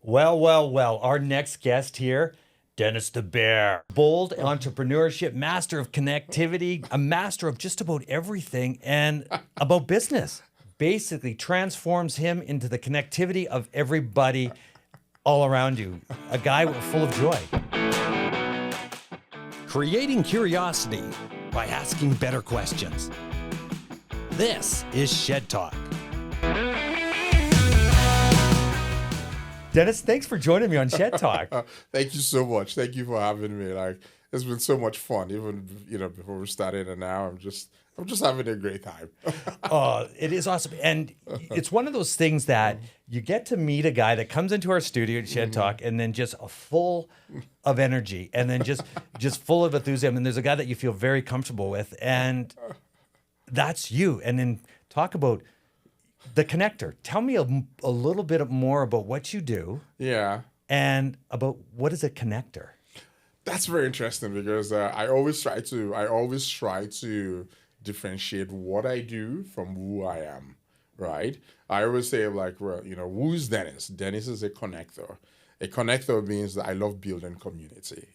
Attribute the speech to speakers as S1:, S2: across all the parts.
S1: Well. Our next guest here, Dennis the Bear. Bold entrepreneurship, master of connectivity, a master of just about everything and about business. Basically transforms him into the connectivity of everybody all around you. A guy full of joy. Creating curiosity by asking better questions. This is Shed Talk. Dennis, thanks for joining me on Shed Talk.
S2: Thank you so much. Thank you for having me. Like, it's been so much fun, even before we started, and now I'm just having a great time.
S1: It is awesome, and it's one of those things that you get to meet a guy that comes into our studio at Shed Talk, and then just full of energy, and then just full of enthusiasm. And there's a guy that you feel very comfortable with, and that's you. And then talk about the connector. Tell me a little bit more about what you do.
S2: Yeah.
S1: And about what is a connector.
S2: That's very interesting because I always try to differentiate what I do from who I am, right? I always say, like, well, who's Dennis? Dennis is a connector. A connector means that I love building community.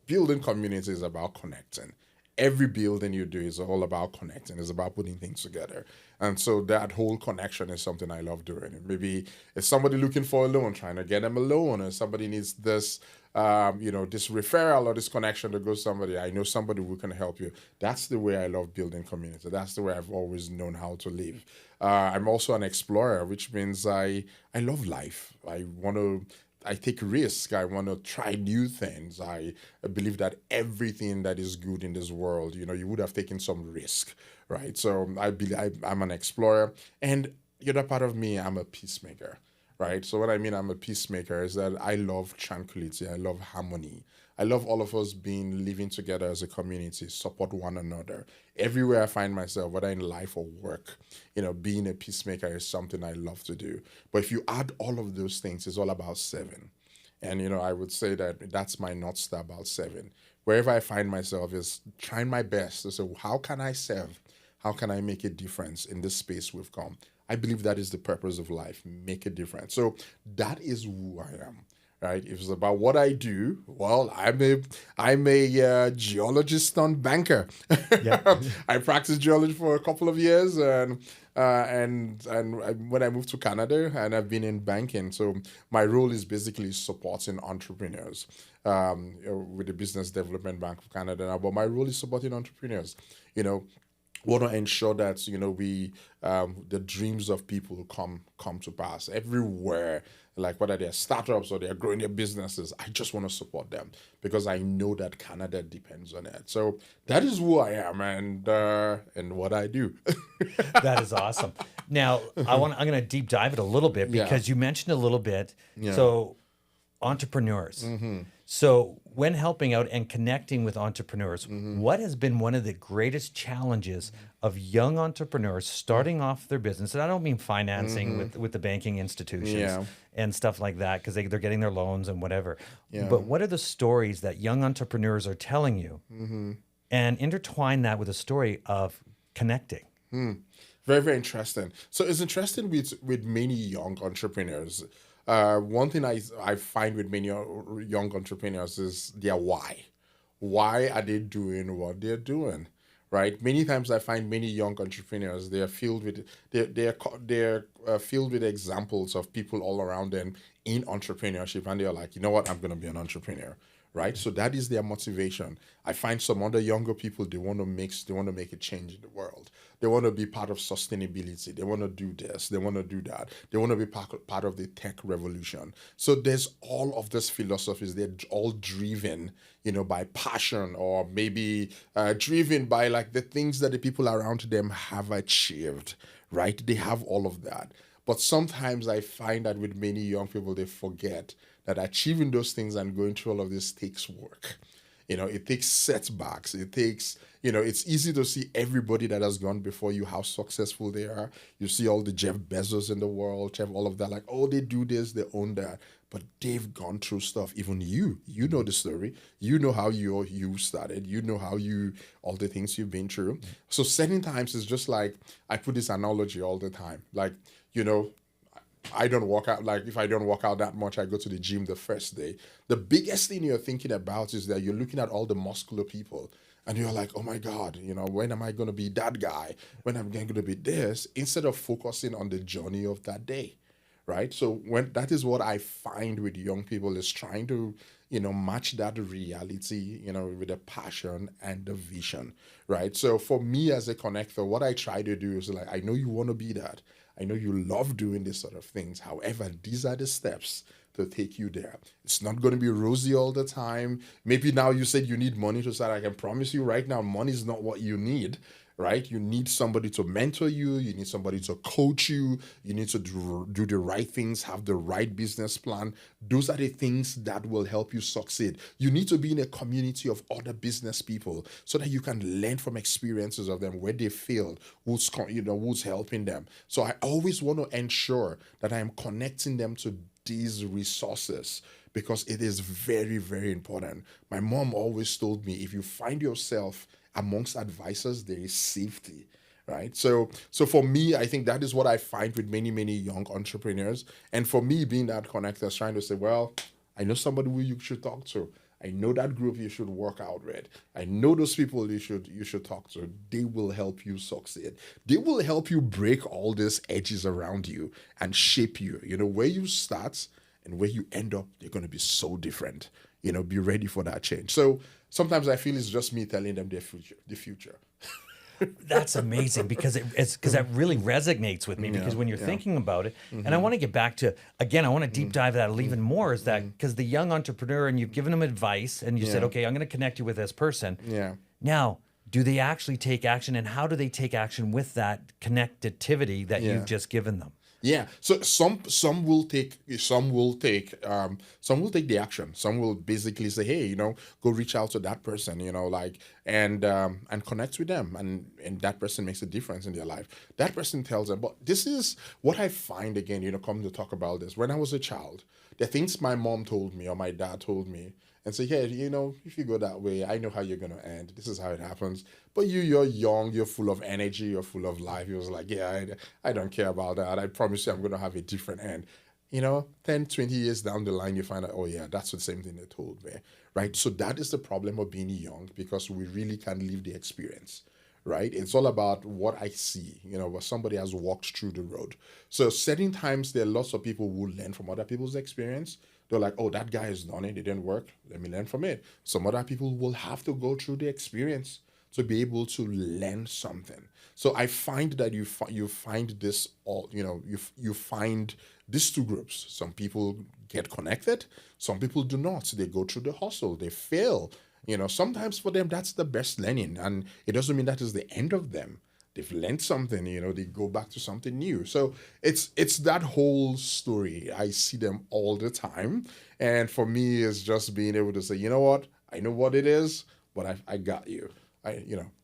S2: Building community is about connecting. Every building you do is all about connecting. It's about putting things together. And so that whole connection is something I love doing. Maybe it's somebody looking for a loan, trying to get them a loan, or somebody needs this, this referral or this connection to go somebody. I know somebody who can help you. That's the way I love building community. That's the way I've always known how to live. I'm also an explorer, which means I love life. I take risks. I want to try new things. I believe that everything that is good in this world, you would have taken some risk, right? So I'm an explorer. And the other part of me, I'm a peacemaker, right? So what I mean I'm a peacemaker is that I love tranquility. I love harmony. I love all of us living together as a community, support one another. Everywhere I find myself, whether in life or work, being a peacemaker is something I love to do. But if you add all of those things, it's all about serving. And, I would say that that's my North Star, about serving. Wherever I find myself is trying my best to say, how can I serve? How can I make a difference in this space we've come? I believe that is the purpose of life, make a difference. So that is who I am. Right. If it's about what I do, well, I'm a geologist turned banker. Yeah. I practiced geology for a couple of years, and when I moved to Canada, and I've been in banking. So my role is basically supporting entrepreneurs with the Business Development Bank of Canada. But my role is supporting entrepreneurs. Want to ensure that the dreams of people come to pass everywhere, like whether they're startups or they're growing their businesses. I just want to support them because I know that Canada depends on it. So that is who I am and what I do.
S1: That is awesome. Now I'm going to deep dive it a little bit because you mentioned a little bit. Yeah. So entrepreneurs. Mm-hmm. So when helping out and connecting with entrepreneurs, what has been one of the greatest challenges of young entrepreneurs starting off their business? And I don't mean financing with the banking institutions and stuff like that, because they're getting their loans and whatever. Yeah. But what are the stories that young entrepreneurs are telling you? And intertwine that with a story of connecting.
S2: Very, very interesting. So it's interesting with many young entrepreneurs. One thing I find with many young entrepreneurs is their why. Why are they doing what they're doing, right? Many times I find many young entrepreneurs, they're filled with examples of people all around them in entrepreneurship, and they're like, you know what, I'm going to be an entrepreneur. Right, so that is their motivation. I find some other younger people, they want to make a change in the world. They want to be part of sustainability. They want to do this. They want to do that. They want to be part of the tech revolution. So there's all of these philosophies. They're all driven, by passion, or maybe driven by like the things that the people around them have achieved. Right, they have all of that. But sometimes I find that with many young people, they forget that achieving those things and going through all of this takes work. It takes setbacks. It takes, it's easy to see everybody that has gone before you, how successful they are. You see all the Jeff Bezos in the world, all of that, like, oh, they do this, they own that. But they've gone through stuff. Even you know the story. You know how you started. You know how all the things you've been through. So certain times it's just like, I put this analogy all the time. Like, I don't work out. Like if I don't work out that much, I go to the gym the first day. The biggest thing you're thinking about is that you're looking at all the muscular people and you're like, oh my God, when am I going to be that guy? When am I going to be this? Instead of focusing on the journey of that day, right? So when that is what I find with young people is trying to, match that reality, with the passion and the vision, right? So for me as a connector, what I try to do is like, I know you want to be that. I know you love doing this sort of things. However, these are the steps to take you there. It's not going to be rosy all the time. Maybe now you said you need money to start. I can promise you right now, money is not what you need, right? You need somebody to mentor you. You need somebody to coach you. You need to do the right things, have the right business plan. Those are the things that will help you succeed. You need to be in a community of other business people so that you can learn from experiences of them, where they failed, who's helping them. So I always want to ensure that I am connecting them to these resources because it is very, very important. My mom always told me, if you find yourself amongst advisors, there is safety, right? So for me, I think that is what I find with many, many young entrepreneurs. And for me, being that connector, is trying to say, well, I know somebody who you should talk to. I know that group you should work out with. I know those people you should talk to. They will help you succeed. They will help you break all these edges around you and shape you. Where you start and where you end up, they're going to be so different. Be ready for that change. So sometimes I feel it's just me telling them the future.
S1: That's amazing because that really resonates with me because when you're thinking about it, and I want to get back to, again, I want to deep dive that even more, is that because the young entrepreneur and you've given them advice and you said, okay, I'm going to connect you with this person.
S2: Yeah.
S1: Now, do they actually take action, and how do they take action with that connectivity that you've just given them?
S2: Yeah. So some will take the action. Some will basically say, hey, go reach out to that person, and connect with them, and that person makes a difference in their life. That person tells them. But this is what I find again, come to talk about this. When I was a child, the things my mom told me or my dad told me, and say, hey, if you go that way, I know how you're going to end. This is how it happens. But you're young, you're full of energy, you're full of life. He was like, yeah, I don't care about that. I promise you I'm going to have a different end. 10, 20 years down the line, you find out, oh yeah, that's the same thing they told me, right? So that is the problem of being young, because we really can't live the experience, right? It's all about what I see, what somebody has walked through the road. So certain times there are lots of people who learn from other people's experience. They're like, oh, that guy has done it. It didn't work. Let me learn from it. Some other people will have to go through the experience to be able to learn something. So I find that you find this all, you find these two groups. Some people get connected. Some people do not. They go through the hustle. They fail. Sometimes for them, that's the best learning. And it doesn't mean that is the end of them. They've learned something, they go back to something new. So it's that whole story. I see them all the time. And for me, it's just being able to say, you know what? I know what it is, but I got you.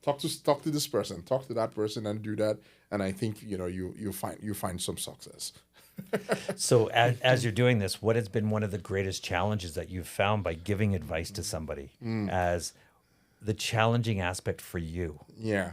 S2: Talk to this person, talk to that person, and do that. And I think, you find some success.
S1: So as you're doing this, what has been one of the greatest challenges that you've found by giving advice to somebody as the challenging aspect for you?
S2: Yeah.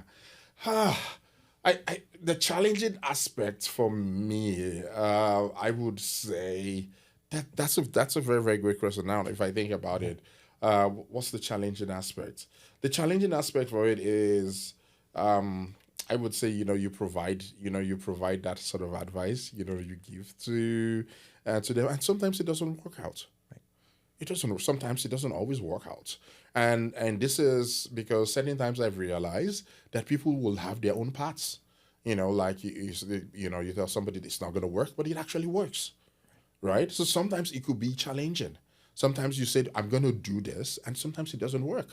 S2: The challenging aspect for me, I would say that's a very, very great question. Now, if I think about it, what's the challenging aspect? The challenging aspect for it is, I would say, you provide that sort of advice, you give to them, and sometimes it doesn't work out. Sometimes it doesn't always work out. And this is because certain times I've realized that people will have their own paths. Like you tell somebody it's not going to work, but it actually works, right? So sometimes it could be challenging. Sometimes you said, I'm going to do this, and sometimes it doesn't work.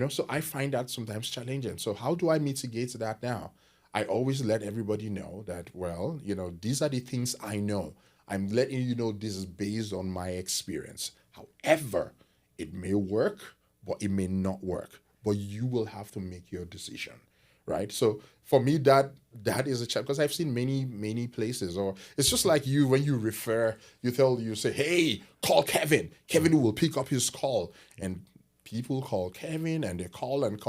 S2: So I find that sometimes challenging. So how do I mitigate that now? I always let everybody know that, well, these are the things I know. I'm letting you know this is based on my experience. However, it may work, but it may not work. But you will have to make your decision, right? So for me, that is a challenge, because I've seen many places. Or it's just like you, when you refer, you say, hey, call Kevin. Kevin will pick up his call. And people call Kevin, and they call and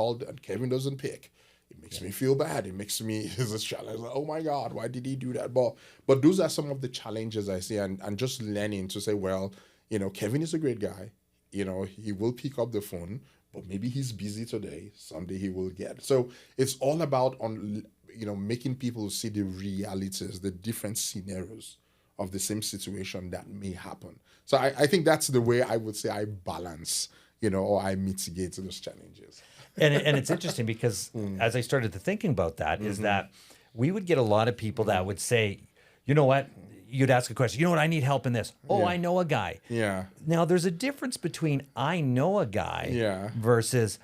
S2: Kevin doesn't pick. It makes me feel bad. It makes me, it's a challenge. Like, oh my God, why did he do that? But those are some of the challenges I see, and just learning to say, well, Kevin is a great guy. He will pick up the phone, but maybe he's busy today. Someday he will get. So it's all about making people see the realities, the different scenarios of the same situation that may happen. So I think that's the way I would say I balance, or I mitigate those challenges.
S1: And it's interesting because as I started to thinking about that, is that we would get a lot of people that would say, you know what? You'd ask a question, you know what, I need help in this. Oh, I know a guy.
S2: Yeah.
S1: Now, there's a difference between I know a guy versus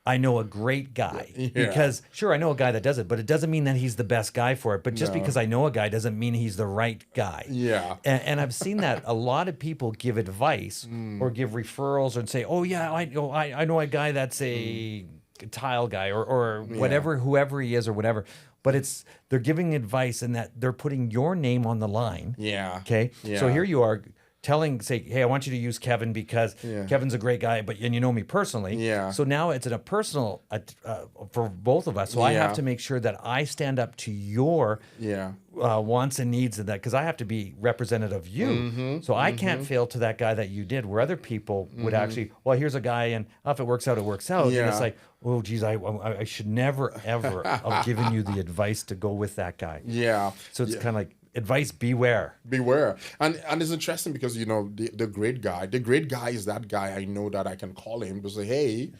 S1: I know a great guy.
S2: Yeah.
S1: Because, sure, I know a guy that does it, but it doesn't mean that he's the best guy for it. But just because I know a guy doesn't mean he's the right guy.
S2: Yeah.
S1: And I've seen that a lot of people give advice or give referrals and say, oh, yeah, I know a guy that's a tile guy or whatever, whoever he is or whatever. But they're giving advice and that they're putting your name on the line.
S2: Yeah.
S1: Okay.
S2: Yeah.
S1: So here you are say, hey, I want you to use Kevin because Kevin's a great guy, and you know me personally.
S2: Yeah.
S1: So now it's in a personal for both of us. So I have to make sure that I stand up to your wants and needs of that, because I have to be representative of you. So I can't fail to that guy that you did, where other people would actually, well, here's a guy, and if it works out, it works out.
S2: Yeah.
S1: And it's like, oh, geez, I should never, ever have given you the advice to go with that guy.
S2: Yeah.
S1: So it's kind of like, advice, beware.
S2: And it's interesting because the great guy is that guy I know that I can call him to say, hey,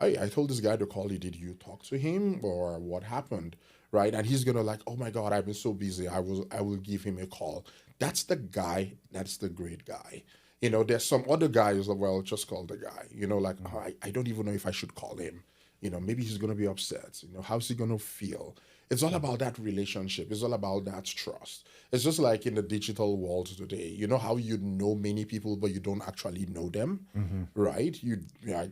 S2: I told this guy to call you, did you talk to him or what happened, right? And he's gonna like, oh my God, I've been so busy, I will give him a call. That's the guy, that's the great guy. There's some other guys, well, just call the guy, like, oh, I don't even know if I should call him. Maybe he's gonna be upset, how's he gonna feel? It's all about that relationship. It's all about that trust. It's just like in the digital world today. You know how you know many people, but you don't actually know them, right?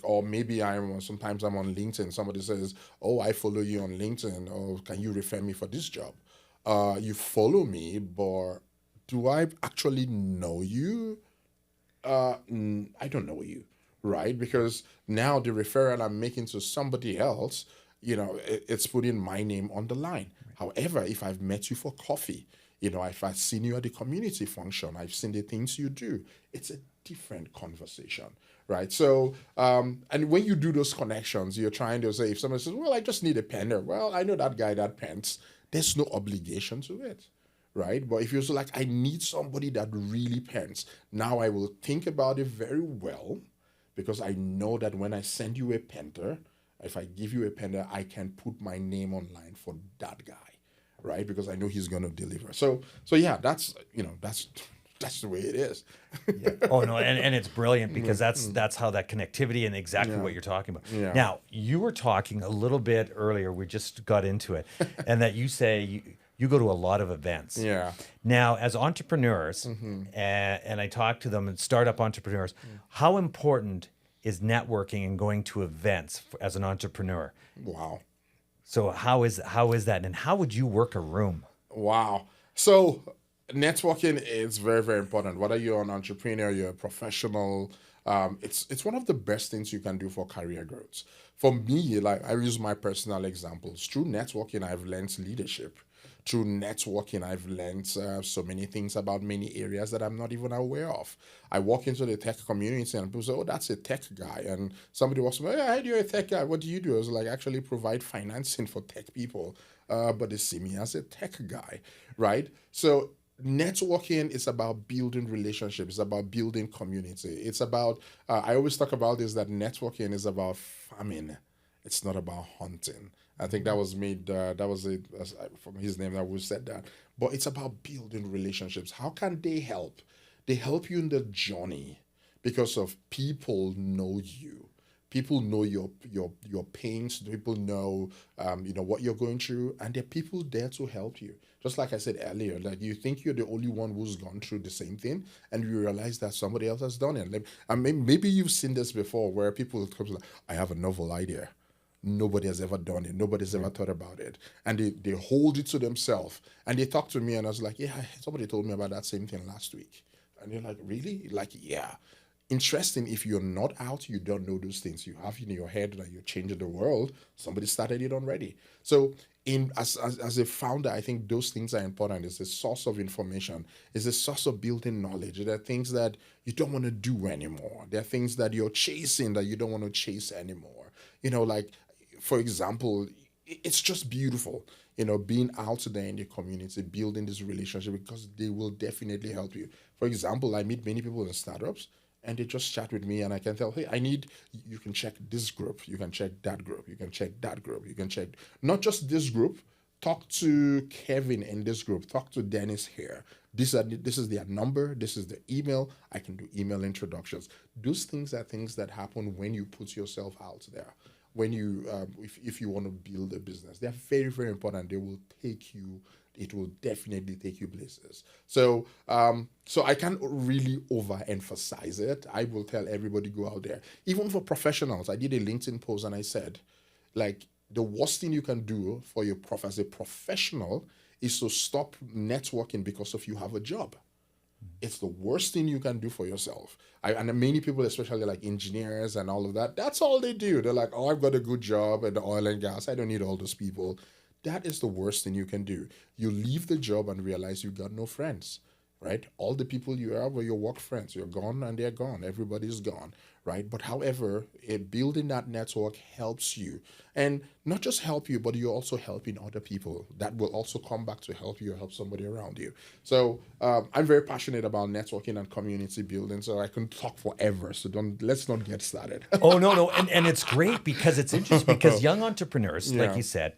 S2: Or maybe sometimes I'm on LinkedIn. Somebody says, oh, I follow you on LinkedIn. Oh, can you refer me for this job? You follow me, but do I actually know you? I don't know you, right? Because now the referral I'm making to somebody else, it's putting my name on the line. However, if I've met you for coffee, if I've seen you at the community function, I've seen the things you do, it's a different conversation, right? So, and when you do those connections, you're trying to say, if someone says, well, I just need a penner. Well, I know that guy that pens. There's no obligation to it, right? But if you're so like, I need somebody that really pens, now I will think about it very well, because I know that when I send you a penter, if I give you a pender, I can put my name online for that guy, right? Because I know he's going to deliver. So yeah, that's the way it is.
S1: Yeah. Oh no, and it's brilliant because that's how that connectivity and exactly what you're talking about.
S2: Yeah.
S1: Now, you were talking a little bit earlier, we just got into it, and that you say you go to a lot of events.
S2: Yeah.
S1: Now, as entrepreneurs, and I talk to them and startup entrepreneurs, how important is networking and going to events as an entrepreneur?
S2: Wow.
S1: So how is that, and how would you work a room?
S2: Wow. So networking is very, very important. Whether you're an entrepreneur, you're a professional, it's one of the best things you can do for career growth. For me, like I use my personal examples. Through networking, I've learned leadership. Through networking, I've learned so many things about many areas that I'm not even aware of. I walk into the tech community and people say, oh, that's a tech guy. And somebody walks by, hey, you're a tech guy. What do you do? I was like, actually provide financing for tech people. But they see me as a tech guy, right? So networking is about building relationships. It's about building community. It's about, I always talk about this, that networking is about farming. It's not about hunting. I think that was made, that was it from his name that we said that. But it's about building relationships. How can they help? They help you in the journey because of people know you. People know your pains. People know, what you're going through, and there are people there to help you. Just like I said earlier, like you think you're the only one who's gone through the same thing, and you realize that somebody else has done it. Maybe you've seen this before, where people come like, I have a novel idea. Nobody has ever done it. Nobody's ever thought about it. And they hold it to themselves. And they talk to me, and I was like, yeah, somebody told me about that same thing last week. And they're like, really? Like, yeah. interesting, if you're not out, you don't know those things. You have in your head that you're changing the world. Somebody started it already. So as a founder, I think those things are important. It's a source of information. It's a source of building knowledge. There are things that you don't want to do anymore. There are things that you're chasing that you don't want to chase anymore. Like, for example, it's just beautiful, being out there in the community, building this relationship, because they will definitely help you. For example, I meet many people in startups, and they just chat with me, and I can tell, hey, you can check this group, you can check that group, you can check that group, you can check not just this group. Talk to Kevin in this group. Talk to Dennis here. This is their number. This is the email. I can do email introductions. Those things are things that happen when you put yourself out there. When you, if you want to build a business, they're very, very important. They will take you. It will definitely take you places. So, so I can't really overemphasize it. I will tell everybody, go out there. Even for professionals, I did a LinkedIn post and I said, like, the worst thing you can do for your as a professional is to stop networking because of you have a job. It's the worst thing you can do for yourself. And many people, especially like engineers and all of that, that's all they do. They're like, oh, I've got a good job at the oil and gas. I don't need all those people. That is the worst thing you can do. You leave the job and realize you've got no friends, right? All the people you have are your work friends. You're gone and they're gone. Everybody's gone, right? But however, building that network helps you. And not just help you, but you're also helping other people. That will also come back to help you or help somebody around you. So I'm very passionate about networking and community building, so I can talk forever. So let's not get started.
S1: Oh, no. And it's great because it's interesting because young entrepreneurs, like you said,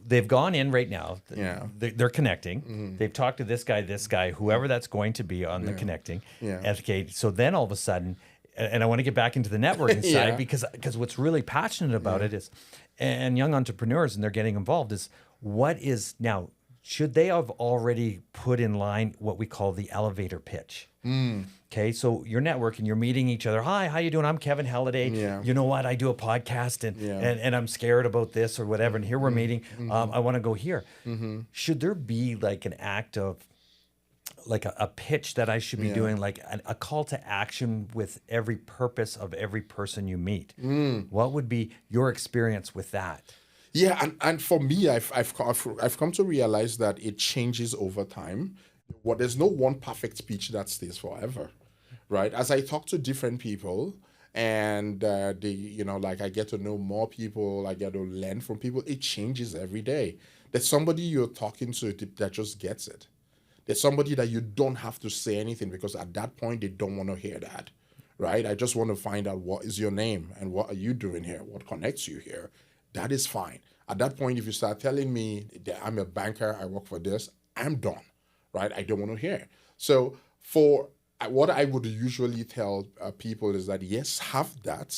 S1: they've gone in right now. They're connecting. They've talked to this guy, whoever that's going to be on the connecting. Okay, so then all of a sudden, and I want to get back into the networking side because what's really passionate about it is, and young entrepreneurs, and they're getting involved, is what is now, should they have already put in line what we call the elevator pitch? Okay, so you're networking, you're meeting each other. Hi, how you doing? I'm Kevin Halliday. You know what? I do a podcast and I'm scared about this or whatever. And here we're meeting. I want to go here. Should there be like an act of like a pitch that I should be doing, like a call to action with every purpose of every person you meet? What would be your experience with that?
S2: Yeah, and for me, I've come to realize that it changes over time. There's no one perfect speech that stays forever, right? As I talk to different people, and like I get to know more people, I get to learn from people. It changes every day. There's somebody you're talking to that just gets it. There's somebody that you don't have to say anything because at that point they don't want to hear that, right? I just want to find out what is your name and what are you doing here? What connects you here? That is fine. At that point, if you start telling me that I'm a banker, I work for this, I'm done, right? I don't want to hear. So for what I would usually tell people is that, yes, have that,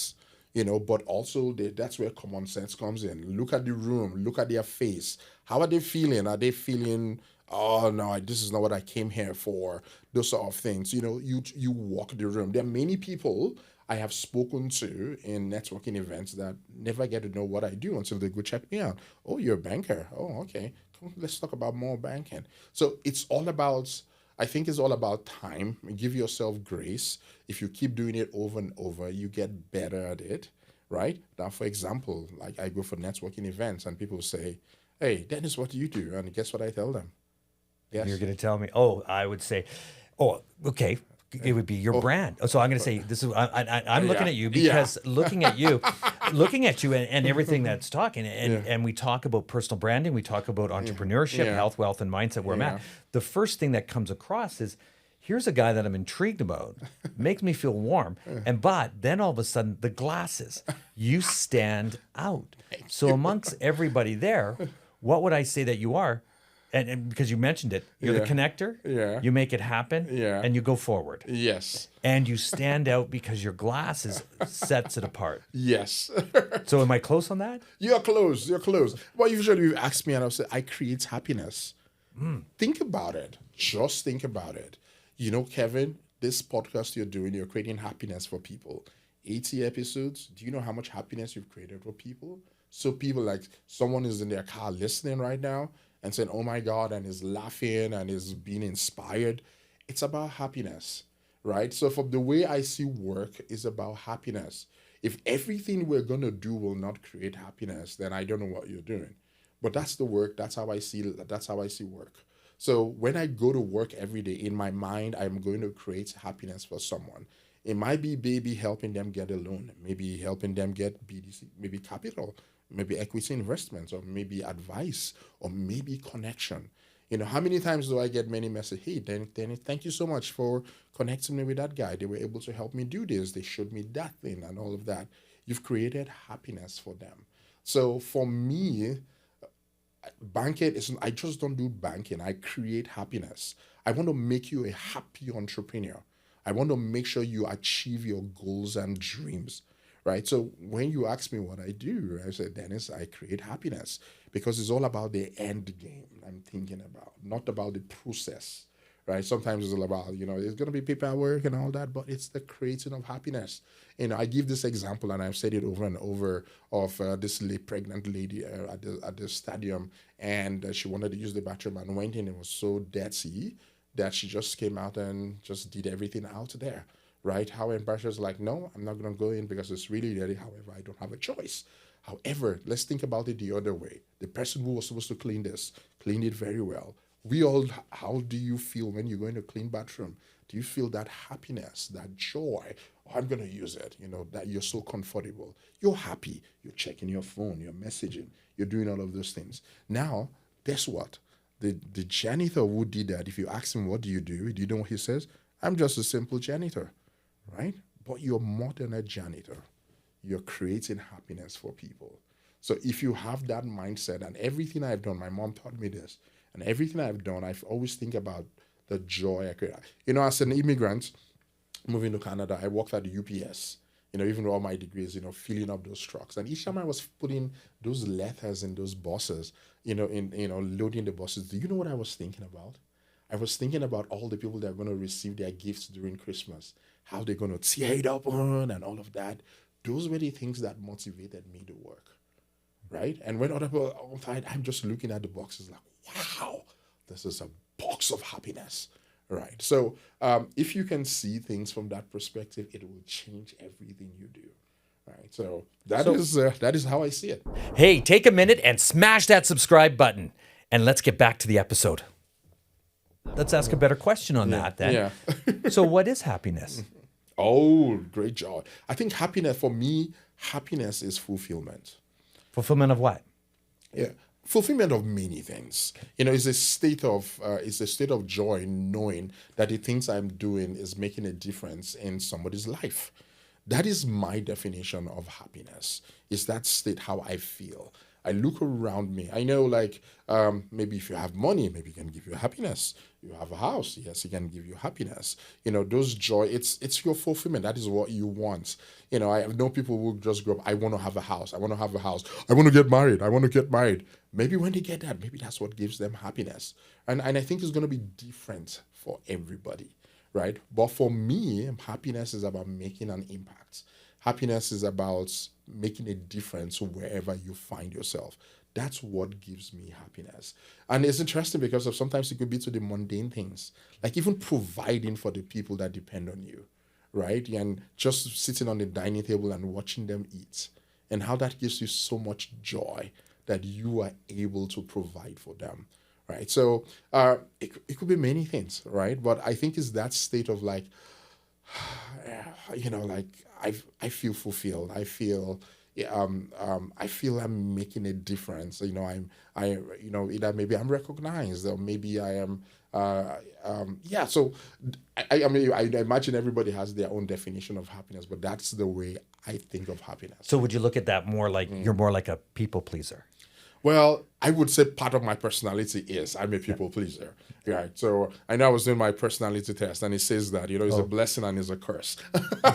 S2: but also that's where common sense comes in. Look at the room, look at their face. How are they feeling? Are they feeling, oh no, this is not what I came here for? Those sort of things. You walk the room. There are many people I have spoken to in networking events that never get to know what I do until they go check me out. Oh, you're a banker. Oh, okay. Let's talk about more banking. So I think it's all about time. Give yourself grace. If you keep doing it over and over, you get better at it, right? Now, for example, like I go for networking events and people say, hey, Dennis, what do you do? And guess what I tell them?
S1: Yes. You're going to tell me, oh, I would say, oh, okay. It would be your brand. So I'm going to say this is. I'm looking at you because looking at you, and everything that's talking, and we talk about personal branding, we talk about entrepreneurship, health, wealth, and mindset. Where I'm at, the first thing that comes across is, here's a guy that I'm intrigued about, makes me feel warm, but then all of a sudden the glasses, you stand out. So amongst everybody there, what would I say that you are? And because you mentioned it, you're the connector, you make it happen, and you go forward.
S2: Yes.
S1: And you stand out because your glasses sets it apart.
S2: Yes.
S1: So am I close on that?
S2: You're close. Well, usually you ask me and I'll say, I create happiness. Think about it. Just think about it. Kevin, this podcast you're doing, you're creating happiness for people. 80 episodes. Do you know how much happiness you've created for people? So people, like someone is in their car listening right now and saying, oh my God, and is laughing and is being inspired. It's about happiness, right? So from the way I see work is about happiness. If everything we're going to do will not create happiness, then I don't know what you're doing. But that's the work. That's how I see work. So when I go to work every day, in my mind, I'm going to create happiness for someone. It might be maybe helping them get a loan, maybe helping them get BDC, maybe capital, maybe equity investments, or maybe advice, or maybe connection. How many times do I get many messages? Hey, Dennis, thank you so much for connecting me with that guy. They were able to help me do this. They showed me that thing and all of that. You've created happiness for them. So for me, banking isn't, I just don't do banking. I create happiness. I want to make you a happy entrepreneur. I want to make sure you achieve your goals and dreams. Right. So when you ask me what I do, I said, Dennis, I create happiness because it's all about the end game I'm thinking about, not about the process. Right. Sometimes it's all about, it's going to be paperwork and all that, but it's the creating of happiness. I give this example, and I've said it over and over, of this pregnant lady at the stadium, and she wanted to use the bathroom and went in. It was so dirty that she just came out and just did everything out there. Right? How Imperial like, no, I'm not going to go in because it's really dirty. However, I don't have a choice. However, let's think about it the other way. The person who was supposed to clean this cleaned it very well. How do you feel when you go in a clean bathroom? Do you feel that happiness, that joy? Oh, I'm going to use it, that you're so comfortable. You're happy. You're checking your phone. You're messaging. You're doing all of those things. Now, guess what? The janitor who did that, if you ask him, what do? Do you know what he says? I'm just a simple janitor. Right? But you're more than a janitor. You're creating happiness for people. So if you have that mindset, and everything I've done, my mom taught me this, and everything I've done, I always think about the joy I create. As an immigrant moving to Canada, I worked at the UPS, even with all my degrees, filling up those trucks. And each time I was putting those letters in those buses, loading the buses, do you know what I was thinking about? I was thinking about all the people that are going to receive their gifts during Christmas, how they're going to tear it up on and all of that. Those were the things that motivated me to work, right? And when other people are outside, I'm just looking at the boxes like, wow, this is a box of happiness, right? So if you can see things from that perspective, it will change everything you do. Right, so that is how I see it.
S1: Hey, take a minute and smash that subscribe button, and let's get back to the episode. Let's ask a better question on that then.
S2: Yeah.
S1: So what is happiness?
S2: Oh, great job. I think happiness, for me, happiness is fulfillment.
S1: Fulfillment of what?
S2: Yeah. Fulfillment of many things. It's a state of joy knowing that the things I'm doing is making a difference in somebody's life. That is my definition of happiness. Is that state how I feel? I look around me. I know, maybe if you have money, maybe it can give you happiness. You have a house, yes, it can give you happiness. Those joy, it's your fulfillment. That is what you want. I know people who just grow up, I want to have a house. I want to have a house. I want to get married. I want to get married. Maybe when they get that, maybe that's what gives them happiness. And I think it's going to be different for everybody, right? But for me, happiness is about making an impact. Happiness is about making a difference wherever you find yourself. That's what gives me happiness. And it's interesting because sometimes it could be to the mundane things, like even providing for the people that depend on you, right? And just sitting on the dining table and watching them eat, and how that gives you so much joy that you are able to provide for them, right? So it could be many things, right? But I think it's that state of I feel fulfilled. I feel I'm making a difference. Either maybe I'm recognized or maybe I am. So I imagine everybody has their own definition of happiness, but that's the way I think of happiness.
S1: So would you look at that more like you're more like a people pleaser?
S2: Well, I would say part of my personality is I'm a people pleaser. Right. So I know I was doing my personality test, and it says that, it's a blessing and it's a curse.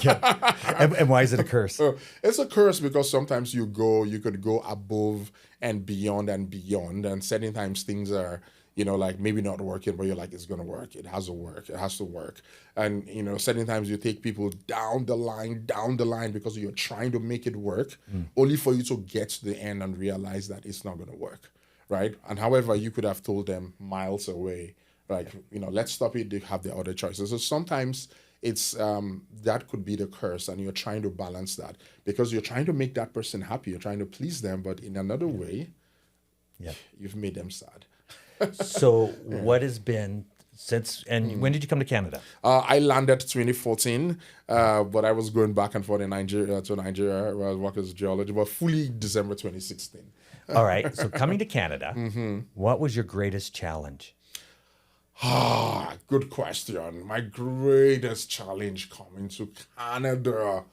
S1: Yeah. And why is it a curse?
S2: It's a curse because sometimes you could go above and beyond, and certain times things are, maybe not working, but you're like, it's going to work. It has to work. It has to work. And, certain times you take people down the line because you're trying to make it work, only for you to get to the end and realize that it's not going to work. Right. And however, you could have told them miles away, let's stop it. They have the other choices. So sometimes it's that could be the curse, and you're trying to balance that because you're trying to make that person happy, you're trying to please them, but in another way, you've made them sad.
S1: So what has been since, and when did you come to Canada?
S2: I landed 2014, but I was going back and forth in Nigeria where I work as a geologist, but fully December 2016.
S1: All right. So coming to Canada, what was your greatest challenge?
S2: Good question. My greatest challenge coming to Canada.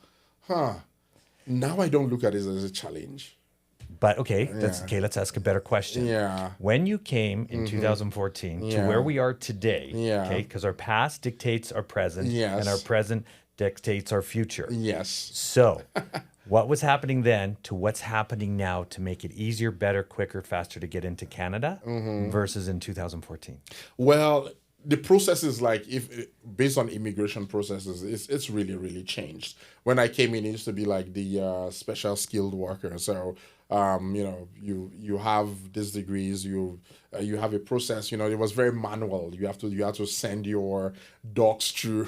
S2: Now I don't look at it as a challenge.
S1: But okay, let's ask a better question.
S2: Yeah.
S1: When you came in 2014 to where we are today, okay, because our past dictates our present, and our present dictates our future.
S2: Yes.
S1: So, what was happening then to what's happening now to make it easier, better, quicker, faster to get into Canada versus in 2014?
S2: Well, the process is like, if based on immigration processes, it's really, really changed. When I came in, it used to be like the special skilled worker. So you have these degrees, you have a process. It was very manual. You have to send your docs through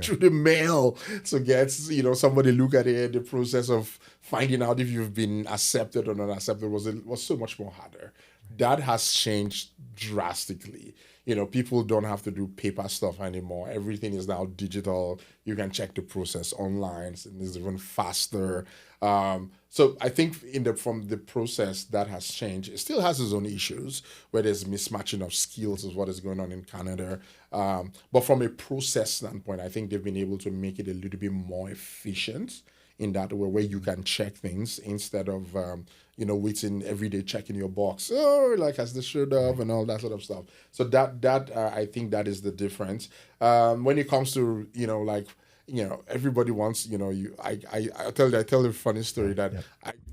S2: through the mail to get somebody look at it. The process of finding out if you've been accepted or not accepted was so much more harder. That has changed drastically. People don't have to do paper stuff anymore. Everything is now digital. You can check the process online, and it's even faster. So I think from the process that has changed. It still has its own issues where there's mismatching of skills is what is going on in Canada. But from a process standpoint, I think they've been able to make it a little bit more efficient in that way, where you can check things instead of waiting every day checking your box. Has this showed up and all that sort of stuff. So that I think that is the difference. When it comes to everybody wants I tell a funny story that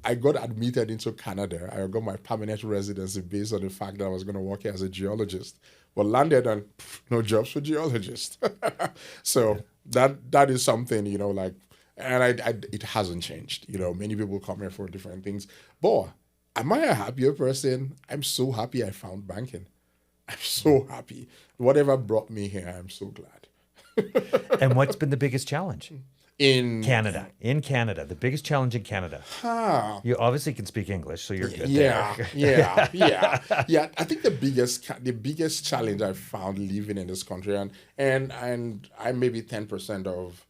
S2: I got admitted into Canada. I got my permanent residency based on the fact that I was going to work here as a geologist, but landed and no jobs for geologists. So that is something and it hasn't changed. Many people come here for different things. But am I a happier person? I'm so happy I found banking. I'm so happy. Whatever brought me here, I'm so glad.
S1: And what's been the biggest challenge? In Canada, the biggest challenge in Canada. You obviously can speak English, so you're good there.
S2: Yeah. I think the biggest challenge I found living in this country, and I'm maybe 10% of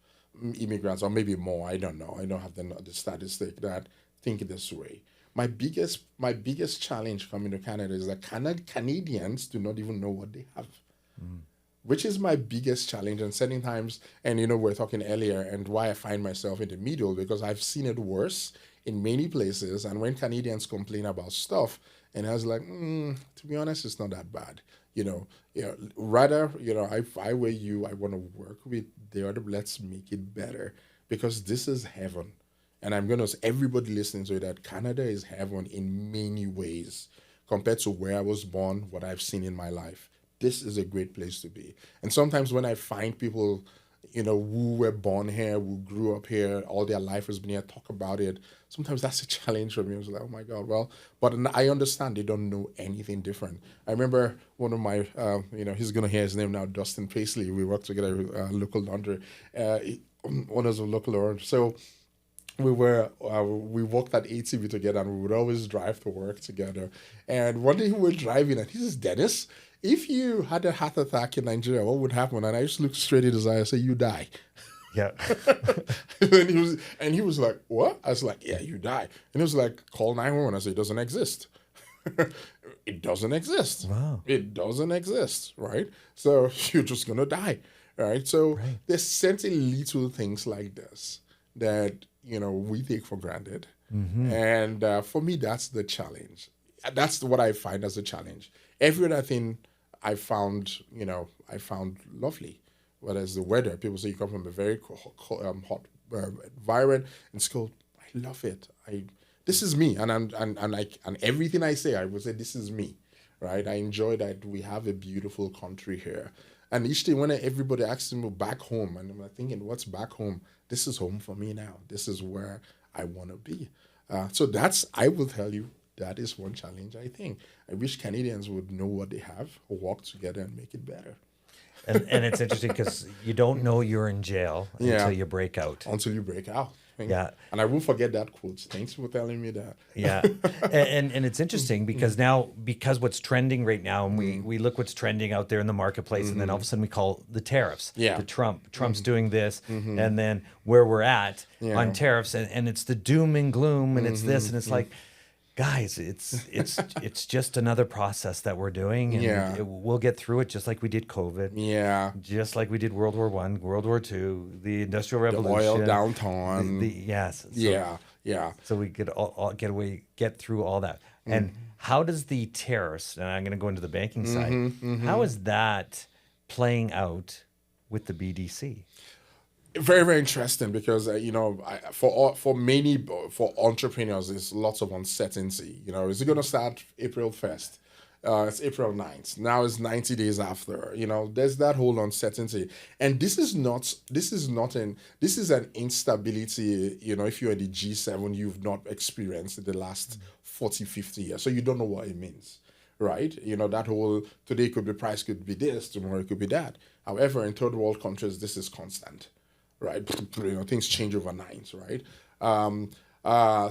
S2: immigrants, or maybe more. I don't know. I don't have the statistic that think this way. My biggest challenge coming to Canada is that Canadians do not even know what they have. Which is my biggest challenge. And certain times, and we were talking earlier, and why I find myself in the middle, because I've seen it worse in many places. And when Canadians complain about stuff, and I was like, to be honest, it's not that bad. Rather, if I were you, I want to work with the other, let's make it better, because this is heaven. And I'm going to say, everybody listening to it, that Canada is heaven in many ways compared to where I was born, what I've seen in my life. This is a great place to be. And sometimes when I find people, who were born here, who grew up here, all their life has been here, talk about it, sometimes that's a challenge for me. I was like, oh my God, well, but I understand they don't know anything different. I remember one of my, he's going to hear his name now, Dustin Paisley. We worked together with local laundry, owners of local laundry. So we worked at ATV together, and we would always drive to work together. And one day we were driving, and he says, Dennis, if you had a heart attack in Nigeria, what would happen? And I just looked straight in his eye and said, you die.
S1: Yeah.
S2: and he was like, what? I was like, yeah, you die. And he was like, call 911. I said, it doesn't exist. It doesn't exist.
S1: Wow.
S2: It doesn't exist, right? So you're just going to die, right? So there's certain little things like this that, we take for granted. And for me, that's the challenge. That's what I find as a challenge. Every other thing I found lovely. Whether it's the weather, people say you come from a very hot environment, and it's cold. I love it. This is me, and everything I say, I would say this is me, right? I enjoy that we have a beautiful country here. And each day when everybody asks me back home, and I'm like thinking, what's back home? This is home for me now. This is where I want to be. So I will tell you, that is one challenge, I think. I wish Canadians would know what they have, work together, and make it better.
S1: And it's interesting because you don't know you're in jail
S2: Yeah.
S1: until you break out.
S2: Until you break out.
S1: Yeah.
S2: And I won't forget that quote. Thanks for telling me that.
S1: Yeah. And it's interesting because now, because what's trending right now, and we look what's trending out there in the marketplace, and then all of a sudden we call the tariffs.
S2: Yeah.
S1: The Trump's doing this, and then where we're at on tariffs, and it's the doom and gloom, and it's this, and it's like, guys, it's just another process that we're doing, and we'll get through it just like we did COVID.
S2: Yeah.
S1: Just like we did World War I, World War II, the Industrial
S2: The
S1: Revolution.
S2: oil downturn.
S1: Yes.
S2: Yeah.
S1: So we could all get through all that. And how does the tariffs, and I'm going to go into the banking side, how is that playing out with the BDC?
S2: Very, very interesting because for entrepreneurs, there's lots of uncertainty. Is it going to start April 1st? It's April 9th. Now it's 90 days after. There's that whole uncertainty, and this is an instability. If you're in the G7, you've not experienced in the last 40, 50 years, so you don't know what it means. Right? That whole today could be price could be this, tomorrow it could be that. However, in third world countries, this is constant. Right, things change overnight, right? But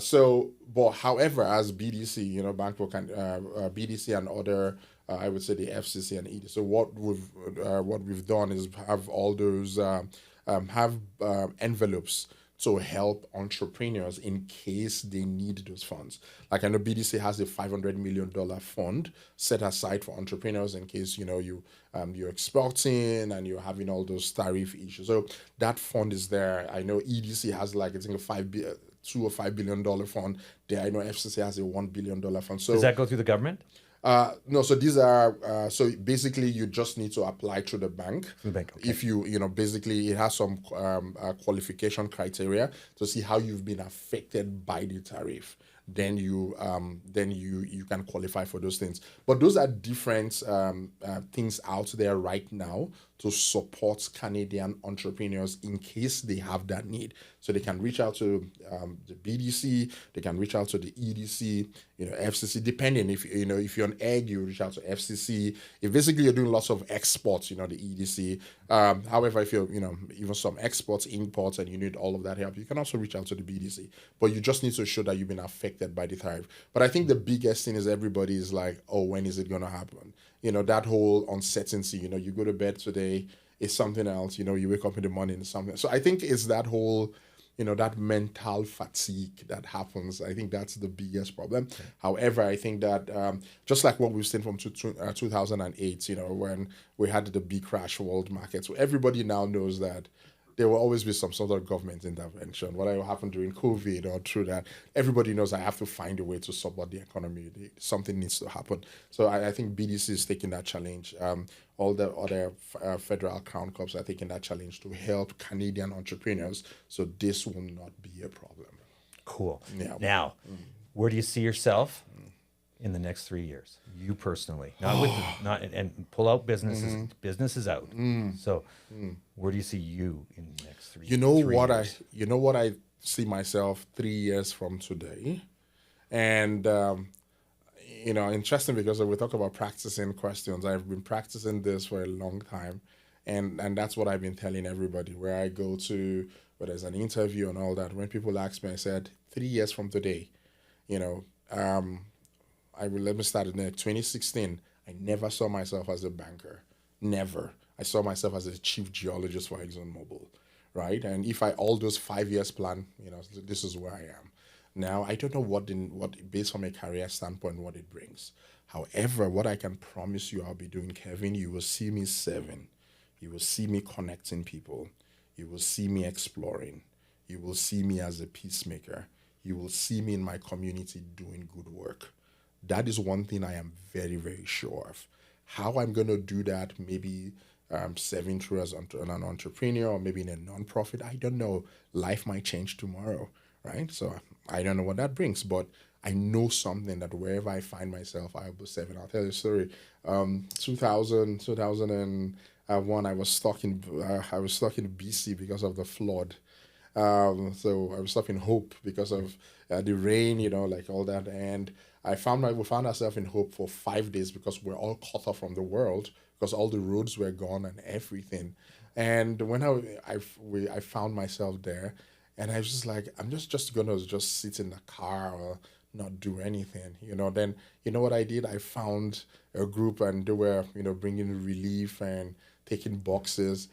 S2: however, as BDC, Bank can BDC and other, I would say the FCC and ED. So what we've done is have all those envelopes to help entrepreneurs in case they need those funds. Like I know BDC has a $500 million fund set aside for entrepreneurs in case you're exporting and you're having all those tariff issues. So that fund is there. I know EDC has like I think a $2 or $5 billion fund. There, I know FCC has a $1 billion fund. So
S1: does that go through the government?
S2: No, so these are so basically you just need to apply through the bank.
S1: Okay.
S2: If basically it has some qualification criteria to see how you've been affected by the tariff. Then you can qualify for those things. But those are different things out there right now to support Canadian entrepreneurs in case they have that need. So they can reach out to the BDC, they can reach out to the EDC, FCC, depending if you're an egg, you reach out to FCC. If basically you're doing lots of exports, the EDC. However, if you're, even some exports, imports, and you need all of that help, you can also reach out to the BDC. But you just need to show that you've been affected by the tariff. But I think the biggest thing is everybody is like, oh, when is it going to happen? That whole uncertainty, you go to bed today, it's something else, you wake up in the morning, it's something. So I think it's that whole, that mental fatigue that happens. I think that's the biggest problem. Okay. However, I think that just like what we've seen from 2008, when we had the big crash world market, so everybody now knows that there will always be some sort of government intervention. Whatever happened during COVID or through that, everybody knows I have to find a way to support the economy. Something needs to happen. So I think BDC is taking that challenge. All the other federal crown corps are taking that challenge to help Canadian entrepreneurs. So this will not be a problem.
S1: Cool. Yeah. Now, where do you see yourself in the next 3 years? You personally, and pull out businesses. Business is out. So, where do you see you in the next 3 years?
S2: You know what I see myself 3 years from today, and interesting because we talk about practicing questions. I've been practicing this for a long time, and that's what I've been telling everybody where I go to, whether it's an interview and all that. When people ask me, I said 3 years from today, let me start in 2016. I never saw myself as a banker. Never. I saw myself as a chief geologist for ExxonMobil, right? And if all those 5 years plan, this is where I am. Now, I don't know what based from a career standpoint, what it brings. However, what I can promise you I'll be doing, Kevin, you will see me serving. You will see me connecting people. You will see me exploring. You will see me as a peacemaker. You will see me in my community doing good work. That is one thing I am very, very sure of. How I'm going to do that, maybe serving through as an entrepreneur or maybe in a nonprofit, I don't know. Life might change tomorrow, right? So I don't know what that brings, but I know something that wherever I find myself, I will be serving. I'll tell you a story. 2001, I was stuck in BC because of the flood. So I was stuck in Hope because of the rain, like all that. And we found ourselves in Hope for 5 days because we're all cut off from the world because all the roads were gone and everything. And when I found myself there, and I was just like, I'm just gonna just sit in the car or not do anything, Then you know what I did? I found a group, and they were bringing relief and taking boxes.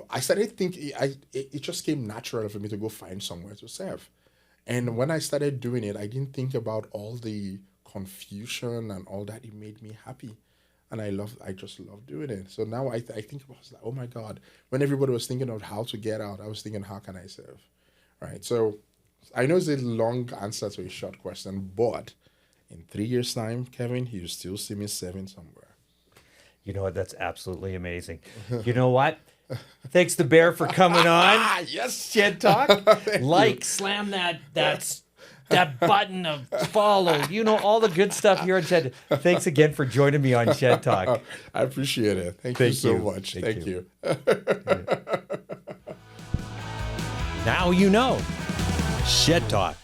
S2: I started thinking, it just came natural for me to go find somewhere to serve. And when I started doing it, I didn't think about all the confusion and all that. It made me happy. And I just love doing it. So now I think about it, like, oh my God, when everybody was thinking of how to get out, I was thinking, how can I serve? Right. So I know it's a long answer to a short question, but in 3 years' time, Kevin, you still see me serving somewhere.
S1: You know what? That's absolutely amazing. You know what? Thanks to Bear for coming on.
S2: Yes.
S1: Shed Talk. Slam that button of follow. All the good stuff here on Shed. Thanks again for joining me on Shed Talk.
S2: I appreciate it. Thank you so much. Thank you.
S1: Now you know. Shed Talk.